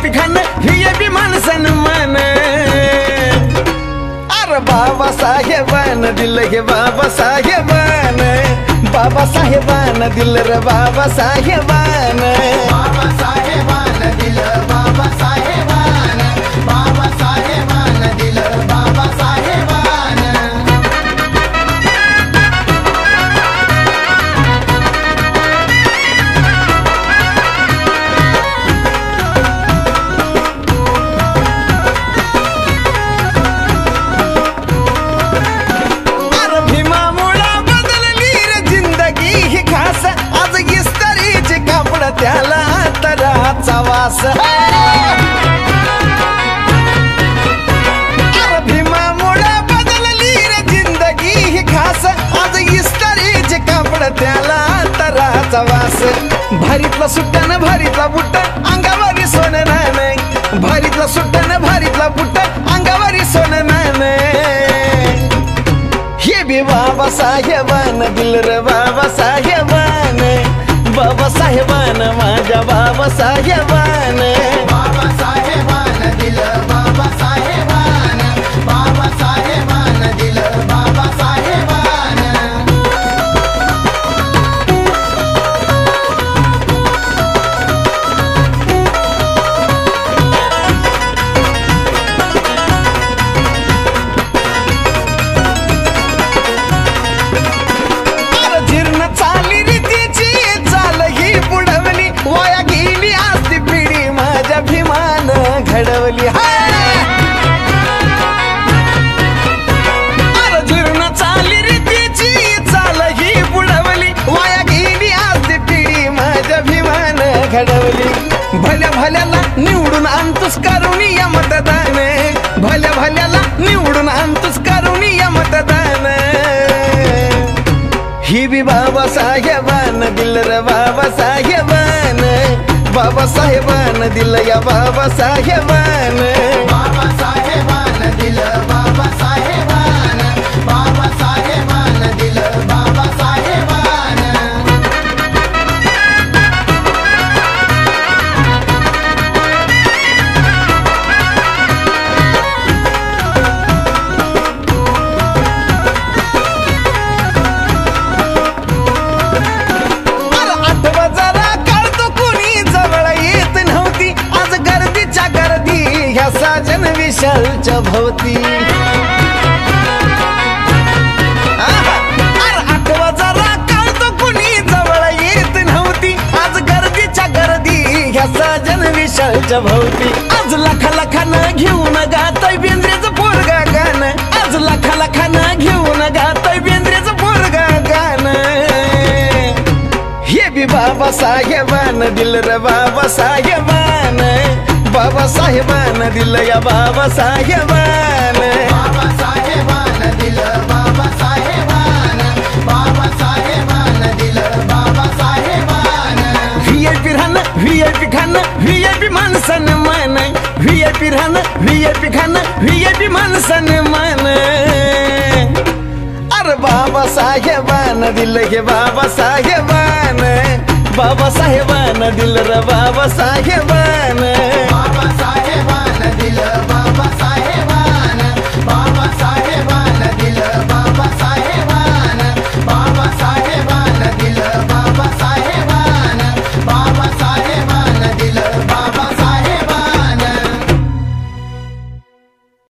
VIP Khan VIP मान सन्मान अरे बाबासाहेबान दिलं हे बाबासाहेबान बाबासाहेबान दिलं रे बाबासाहेबान बाबासाहेबान दिलं बाबासाहेबान बाबासाहेबान दिलं बाबासाहेबान अरे भीमामुळा बदलली रे जिंदगी ही खास आज इस्त्रीचे कापड त्याला तराचा वास अरे भीमामुळा बदलली रे जिंदगी ही खास आज इस्त्रीचे कापड त्याला तराचा वास भारीतला सुट्ट्यानं भारीतला बुट्ट अंगावरी सोनं नाणं भारीतला सुट्ट्यानं भारीतला बुट्ट अंगावरी सोनं नाणं हे बी बाबासाहेबान दिलं रे बाबासाहेबान बाबासाहेबान माझ्या बाबासाहेबान बाबासाहेबान दिलं बाबासाहेबान बाबासाहेबान दिलं बाबासाहेबान अरे जीर्ण चाली रीतीची चाल ही बुडवली वाया गेली असती पिढी माझ्या भीमान घडवली अरे जीर्ण चाली रीतीची चाल ही बुडवली वाया गेली असती पिढी माझ्या भीमान घडवली भल्या भल्याला निवडून आणतोस करून या मतदान भल्या भल्याला निवडून आणतोस करून या मतदान ही बी बाबासाहेबान दिलं रे बाबासाहेबान बाबासाहेबान दिलं या बाबासाहेबान बाबासाहेबान दिलं बाबासाहेबान बाबासाहेबान दिलं बाबासाहेबान अरे आठवा जरा काढतो कुणी जवळ येत नव्हती आज गर्दीच्या गर्दी ह्या साजन विशालच्या भोवती अरे आठवा जरा काढतो कुणी जवळ येत नव्हती आज गर्दीच्या गर्दी ह्या साजन विशालच्या भोवती आज लाखा लाखानं घेऊन गातय बेंद्रेचं पोरगा गाणं आज लाखा लाखानं घेऊन गातय बेंद्रेचं पोरगा गाणं हे बी बाबासाहेबान दिलं रे बाबासाहेबान बाबासाहेबान दिलं या बाबासाहेबान बाबासाहेबान दिलं बाबासाहेबान बाबासाहेबान दिलं बाबासाहेबान VIP राहणं VIP खाणं VIP मान सन्मान VIP राहणं VIP खाणं VIP मान सन्मान अरे बाबासाहेबान दिलं हे बाबासाहेबान बाबासाहेबान दिलं रे बाबासाहेबान बाबासाहेबान दिलं बाबासाहेबान